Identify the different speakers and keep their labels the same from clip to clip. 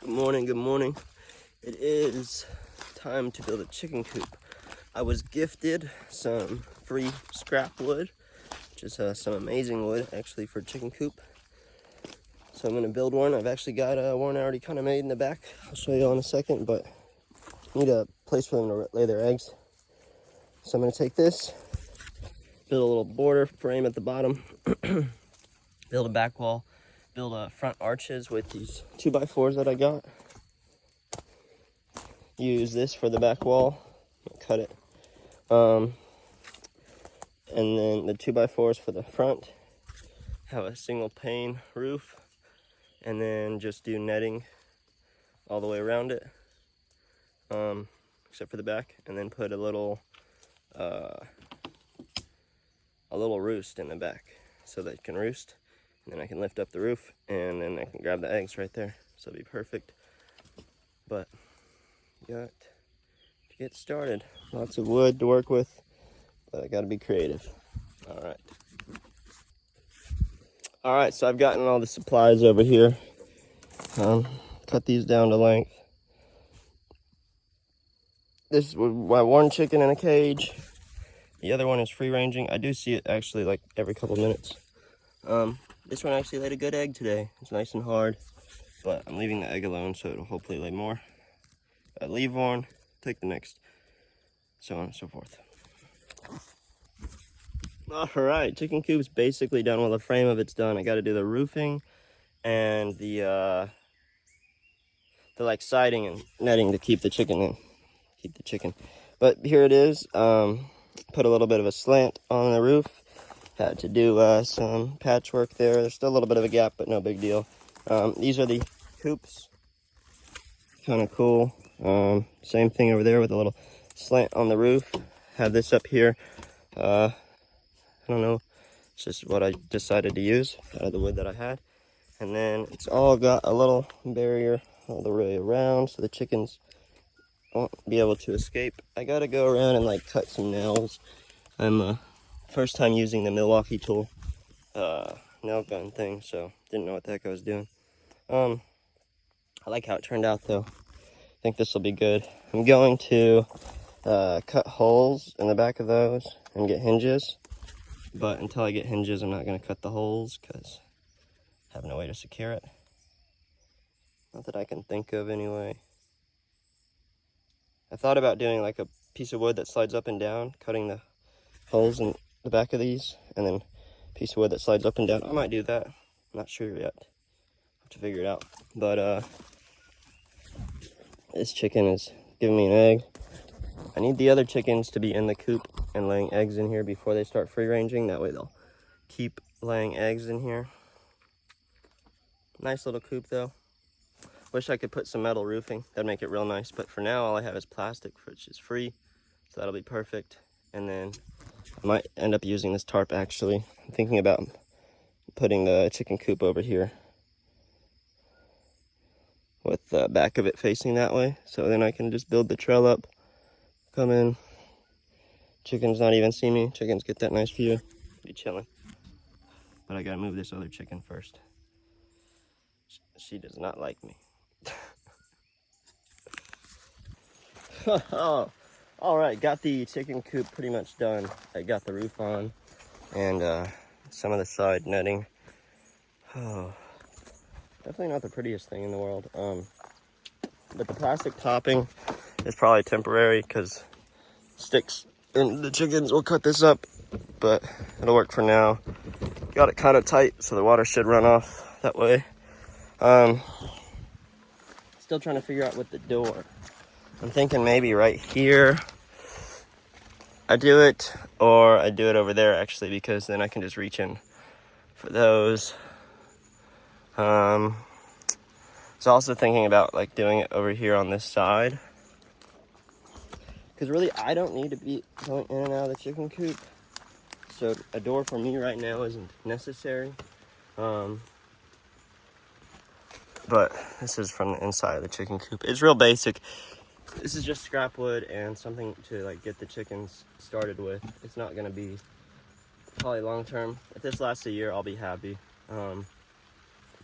Speaker 1: Good morning, good morning. It is time to build a chicken coop. I was gifted some free scrap wood, which is some amazing wood actually for a chicken coop. So I'm gonna build one. I've actually got one already kind of made in the back. I'll show you in a second, but I need a place for them to lay their eggs. So I'm gonna take this, build a little border frame at the bottom, build a back wall, build front arches with these 2x4s that I got. Use this for the back wall, cut it. And then the 2x4s for the front. Have a single pane roof, and then just do netting all the way around it, except for the back, and then put a little roost in the back so that it can roost, and then I can lift up the roof and then I can grab the eggs right there, so it'll be perfect. But got to get started. Lots of wood to work with, but I got to be creative. All right, so I've gotten all the supplies over here. Cut these down to length. This is my one chicken in a cage. The other one is free ranging. I do see it actually like every couple minutes. This one actually laid a good egg today. It's nice and hard, but I'm leaving the egg alone, so it'll hopefully lay more. I leave one, take the next, so on and so forth. All right, chicken coop's basically done. Well, the frame of it's done. I got to do the roofing and the like siding and netting to keep the chicken in. But here it is. Put a little bit of a slant on the roof. Had to do some patchwork there. There's still a little bit of a gap, but no big deal. These are the coops. Kind of cool. Same thing over there with a little slant on the roof. Have this up here. I don't know. It's just what I decided to use out of the wood that I had. And then it's all got a little barrier all the way around so the chickens won't be able to escape. I gotta go around and like cut some nails. I'm first time using the Milwaukee tool nail gun thing, so didn't know what the heck I was doing. I like how it turned out though. I think this will be good. I'm going to cut holes in the back of those and get hinges, but until I get hinges I'm not going to cut the holes because I have no way to secure it. Not that I can think of anyway. I thought about doing like a piece of wood that slides up and down, cutting the holes in the back of these, and then a piece of wood that slides up and down. I might do that. I'm not sure yet. Have to figure it out. But this chicken is giving me an egg. I need the other chickens to be in the coop and laying eggs in here before they start free ranging. That way they'll keep laying eggs in here. Nice little coop though. Wish I could put some metal roofing. That'd make it real nice. But for now, all I have is plastic, which is free. So that'll be perfect. And then I might end up using this tarp actually. I'm thinking about putting the chicken coop over here with the back of it facing that way. So then I can just build the trail up, come in. Chickens not even see me. Chickens get that nice view. Be chilling. But I gotta move this other chicken first. She does not like me. Oh, all right, got the chicken coop pretty much done. I got the roof on and some of the side netting. Oh, definitely not the prettiest thing in the world. But the plastic topping is probably temporary because sticks and the chickens will cut this up, but it'll work for now. Got it kind of tight so the water should run off that way. Still trying to figure out with the door. I'm thinking maybe right here I do it, or I do it over there actually, because then I can just reach in for those. Was also thinking about like doing it over here on this side, because really I don't need to be going in and out of the chicken coop, so a door for me right now isn't necessary. But this is from the inside of the chicken coop. It's real basic. This is just scrap wood and something to like get the chickens started with. It's not gonna be probably long term. If this lasts a year, I'll be happy.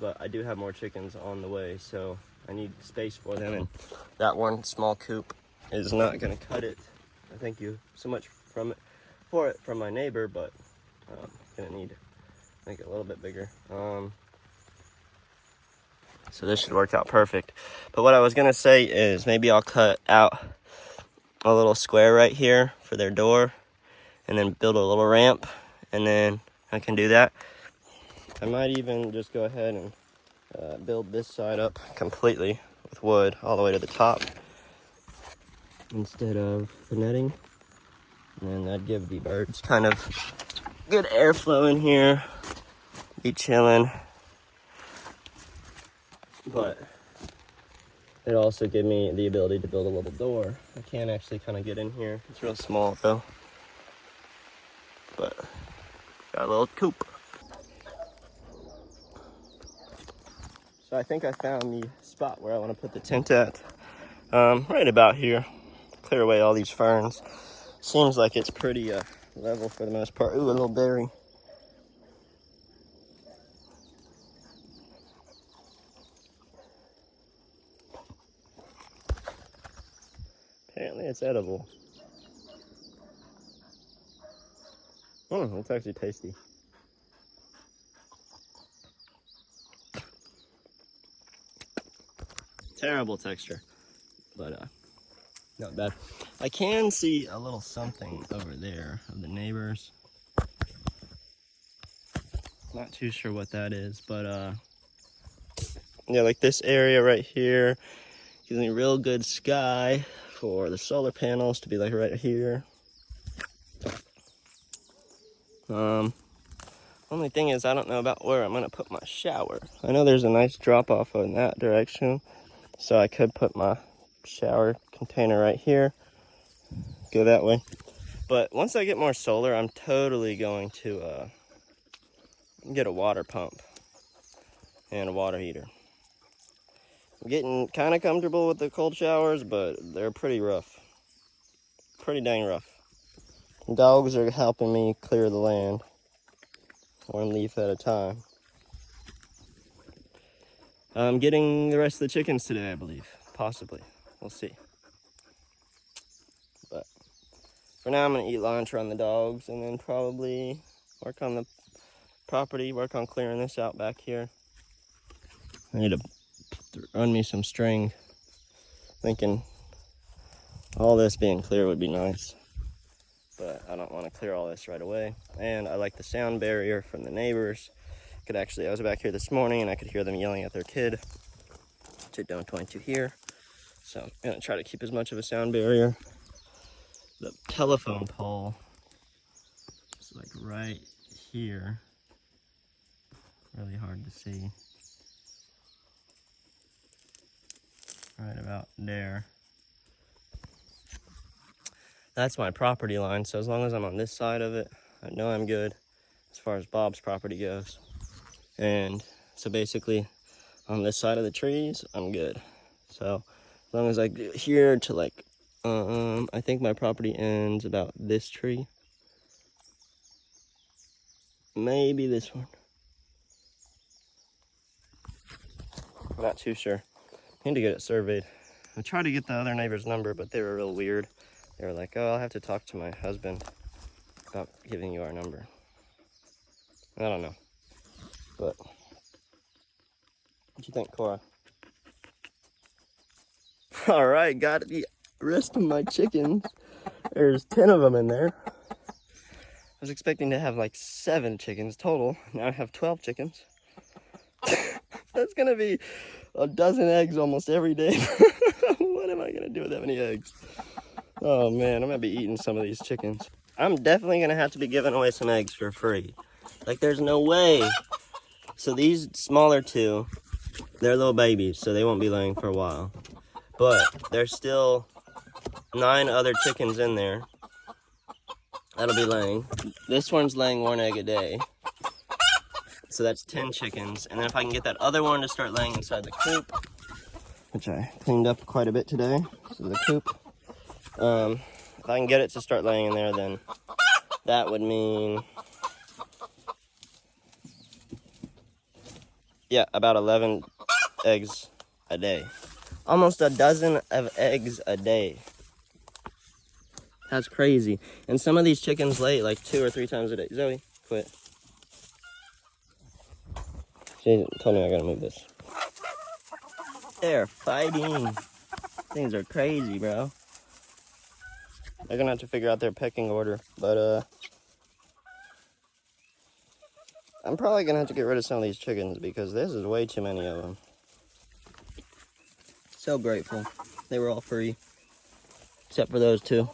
Speaker 1: but I do have more chickens on the way, so I need space for them, and that one small coop is not gonna cut it. Thank you so much from my neighbor, but gonna need to make it a little bit bigger. So this should work out perfect. But what I was gonna say is maybe I'll cut out a little square right here for their door, and then build a little ramp, and then I can do that. I might even just go ahead and build this side up completely with wood all the way to the top instead of the netting. And then that'd give the birds kind of good airflow in here, be chilling. But it also gave me the ability to build a little door. I can't actually kind of get in here. It's real small though. But got a little coop. So I think I found the spot where I want to put the tent at. Right about here. Clear away all these ferns. Seems like it's pretty level for the most part. Ooh, a little berry. Apparently it's edible. It's actually tasty. Terrible texture, but not bad. I can see a little something over there of the neighbors. Not too sure what that is, but yeah, like this area right here gives me real good sky for the solar panels to be like right here. Only thing is I don't know about where I'm gonna put my shower. I know there's a nice drop off in that direction, so I could put my shower container right here, go that way. But once I get more solar, I'm totally going to get a water pump and a water heater. I'm getting kind of comfortable with the cold showers, but they're pretty rough. Pretty dang rough. Dogs are helping me clear the land, one leaf at a time. I'm getting the rest of the chickens today, I believe. Possibly. We'll see. But for now, I'm going to eat lunch, run the dogs, and then probably work on the property, work on clearing this out back here. I need to run me some string. Thinking all this being clear would be nice. But I don't want to clear all this right away. And I like the sound barrier from the neighbors. I was back here this morning and I could hear them yelling at their kid, which I don't want to hear. So I'm gonna try to keep as much of a sound barrier. The telephone pole is like right here. Really hard to see. Right about there. That's my property line, so as long as I'm on this side of it, I know I'm good as far as Bob's property goes. And so basically on this side of the trees, I'm good. So as long as I get here to like, I think my property ends about this tree. Maybe this one. I'm not too sure. I need to get it surveyed. I tried to get the other neighbor's number, but they were real weird. They were like, oh, I'll have to talk to my husband about giving you our number. I don't know. But what you think, Cora? All right, got the rest of my chickens. There's 10 of them in there. I was expecting to have like 7 chickens total. Now I have 12 chickens. That's gonna be a dozen eggs almost every day. What am I gonna do with that many eggs? Oh man, I'm gonna be eating some of these chickens. I'm definitely gonna have to be giving away some eggs for free. Like there's no way. So these smaller 2, they're little babies, so they won't be laying for a while. But there's still 9 other chickens in there that'll be laying. This one's laying 1 egg a day. So that's 10 chickens. And then if I can get that other one to start laying inside the coop, which I cleaned up quite a bit today, so the coop. If I can get it to start laying in there, then that would mean, Yeah, about 11 eggs a day. Almost a dozen of eggs a day. That's crazy. And some of these chickens lay like 2 or 3 times a day. Zoe, quit. She told me I gotta move this. They're fighting. Things are crazy, bro. They're gonna have to figure out their pecking order, but I'm probably gonna have to get rid of some of these chickens because this is way too many of them. So grateful. They were all free, except for those 2.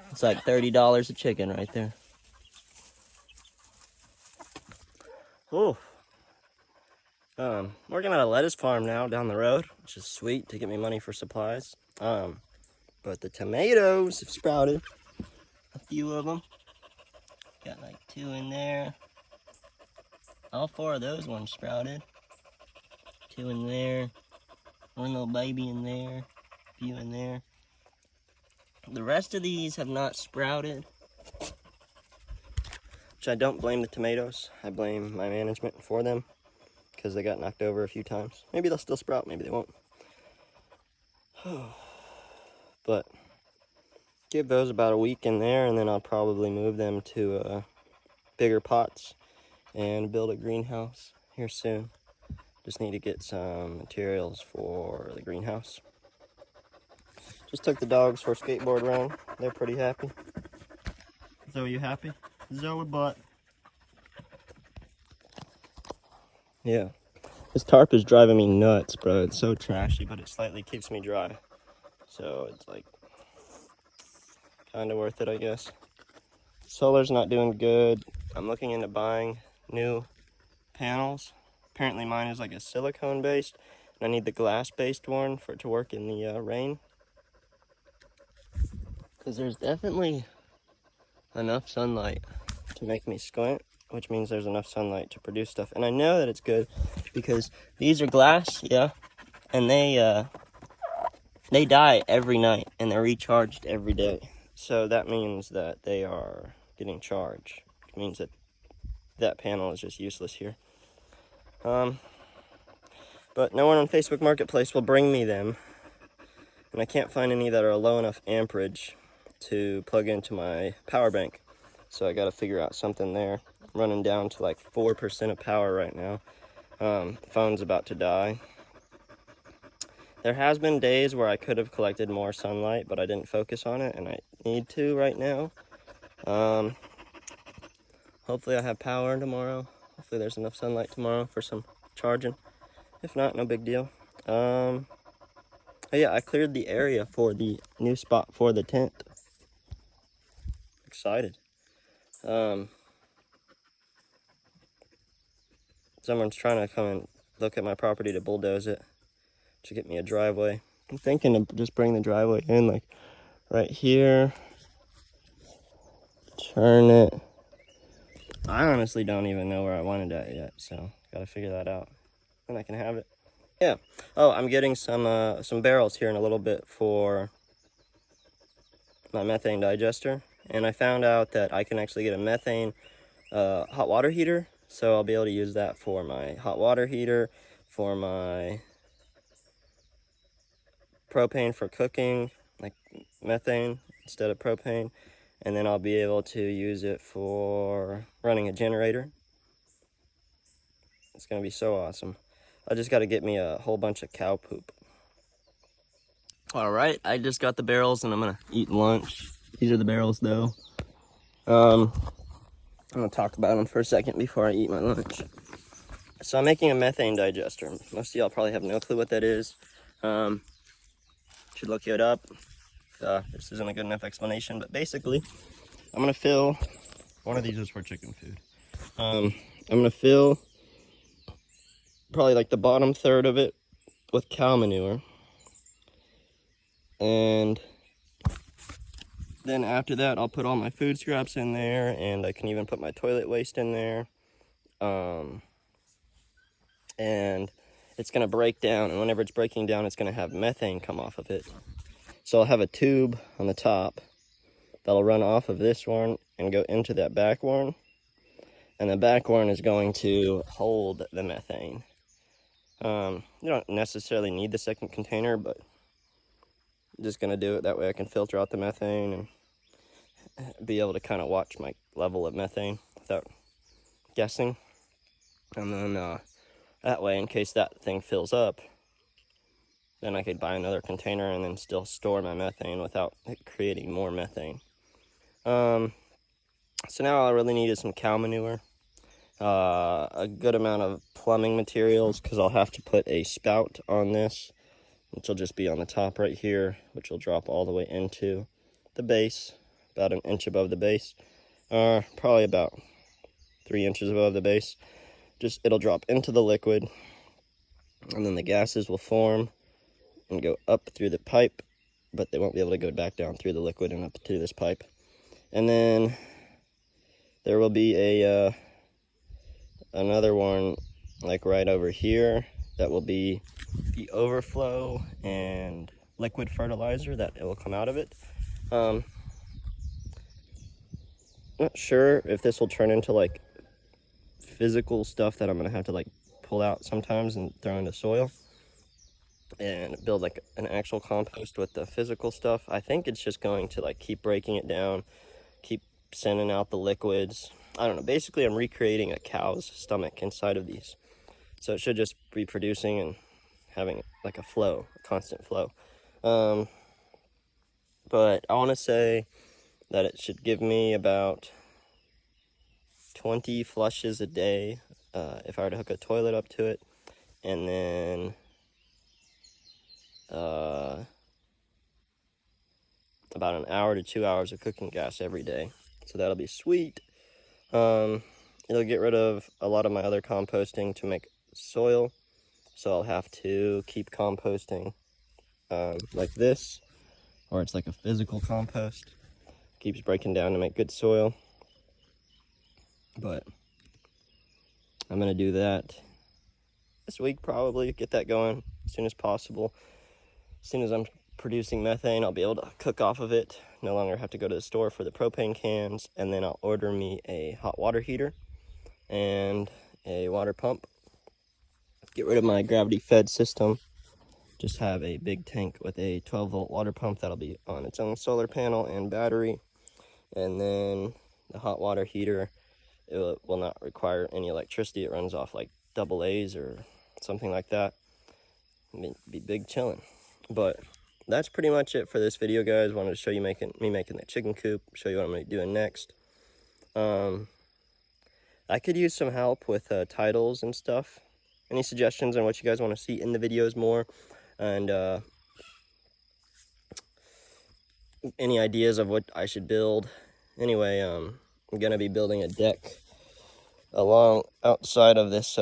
Speaker 1: It's like $30 a chicken right there. Oh. Working at a lettuce farm now down the road, which is sweet to get me money for supplies. But the tomatoes have sprouted. A few of them. Got like 2 in there. All 4 of those ones sprouted. 2 in there. 1 little baby in there. A few in there. The rest of these have not sprouted. Which I don't blame the tomatoes. I blame my management for them. Because they got knocked over a few times. Maybe they'll still sprout, maybe they won't. But give those about a week in there, and then I'll probably move them to bigger pots and build a greenhouse here soon. Just need to get some materials for the greenhouse. Just took the dogs for a skateboard run. They're pretty happy. Zoe, you happy? Zoe butt. Yeah. This tarp is driving me nuts, bro. It's so trashy, but it slightly keeps me dry. So it's like kind of worth it, I guess. Solar's not doing good. I'm looking into buying new panels. Apparently mine is like a silicone based, and I need the glass based one for it to work in the rain. Because there's definitely enough sunlight to make me squint, which means there's enough sunlight to produce stuff. And I know that it's good because these are glass, yeah, and they die every night and they're recharged every day. So that means that they are getting charged. It means that that panel is just useless here. But no one on Facebook Marketplace will bring me them. And I can't find any that are low enough amperage to plug into my power bank. So I gotta figure out something there. I'm running down to like 4% of power right now. The phone's about to die. There has been days where I could have collected more sunlight, but I didn't focus on it, and I need to right now. Hopefully I have power tomorrow. Hopefully there's enough sunlight tomorrow for some charging. If not, no big deal. Oh yeah, I cleared the area for the new spot for the tent. Excited. Someone's trying to come and look at my property to bulldoze it to get me a driveway. I'm thinking of just bring the driveway in like right here. Turn it. I honestly don't even know where I wanted that yet, so gotta figure that out. Then I can have it. Yeah. Oh, I'm getting some barrels here in a little bit for my methane digester, and I found out that I can actually get a methane hot water heater, so I'll be able to use that for my hot water heater, for my propane for cooking, like methane instead of propane, and then I'll be able to use it for running a generator. It's gonna be so awesome. I just got to get me a whole bunch of cow poop. All right, I just got the barrels and I'm gonna eat lunch. These are the barrels though. I'm gonna talk about them for a second before I eat my lunch. So I'm making a methane digester. Most of y'all probably have no clue what that is. Should look it up. This isn't a good enough explanation, but basically, I'm gonna fill. One of these is for chicken food. I'm gonna fill probably like the bottom third of it with cow manure, and then after that I'll put all my food scraps in there, and I can even put my toilet waste in there, and it's going to break down, and whenever it's breaking down it's going to have methane come off of it. So I'll have a tube on the top that'll run off of this one and go into that back one, and the back one is going to hold the methane. You don't necessarily need the second container, but I'm just gonna do it that way I can filter out the methane and be able to kind of watch my level of methane without guessing. And then that way, in case that thing fills up, then I could buy another container and then still store my methane without it creating more methane. So now all I really need is some cow manure, a good amount of plumbing materials, because I'll have to put a spout on this, which will just be on the top right here, which will drop all the way into the base, about an inch above the base, probably about 3 inches above the base. Just it'll drop into the liquid, and then the gases will form and go up through the pipe, but they won't be able to go back down through the liquid and up to this pipe. And then there will be a another one like right over here that will be the overflow and liquid fertilizer that it will come out of it. Not sure if this will turn into like physical stuff that I'm gonna have to like pull out sometimes and throw into soil and build like an actual compost with the physical stuff. I think it's just going to like keep breaking it down, keep sending out the liquids. I don't know, basically I'm recreating a cow's stomach inside of these, so it should just be producing and having like a flow, a constant flow. But I want to say that it should give me about 20 flushes a day if I were to hook a toilet up to it, and then about an hour to 2 hours of cooking gas every day. So that'll be sweet. It'll get rid of a lot of my other composting to make soil, so I'll have to keep composting like this, or it's like a physical compost. Keeps breaking down to make good soil. But I'm gonna do that this week, probably get that going as soon as possible. As soon as I'm producing methane, I'll be able to cook off of it, no longer have to go to the store for the propane cans, and then I'll order me a hot water heater and a water pump. Get rid of my gravity fed system, just have a big tank with a 12-volt water pump that'll be on its own solar panel and battery, and then the hot water heater, it will not require any electricity. It runs off like AA's or something like that. Be big chilling. But that's pretty much it for this video, guys. Wanted to show you me making the chicken coop, show you what I'm going to be doing next. I could use some help with titles and stuff. Any suggestions on what you guys want to see in the videos more, and any ideas of what I should build. Anyway, I'm going to be building a deck along outside of this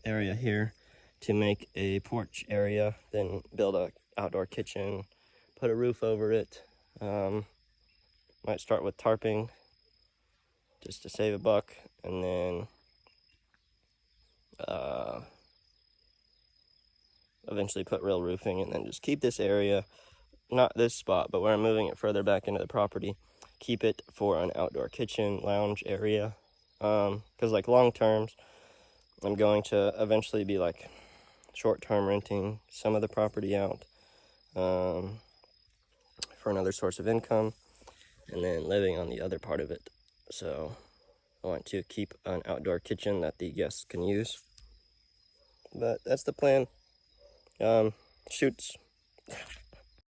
Speaker 1: area here to make a porch area, then build a outdoor kitchen, put a roof over it. Might start with tarping just to save a buck, and then eventually put real roofing, and then just keep this area, not this spot, but where I'm moving it further back into the property, keep it for an outdoor kitchen lounge area. Because like long terms, I'm going to eventually be like short-term renting some of the property out for another source of income, and then living on the other part of it. So I want to keep an outdoor kitchen that the guests can use. But that's the plan. Shoots.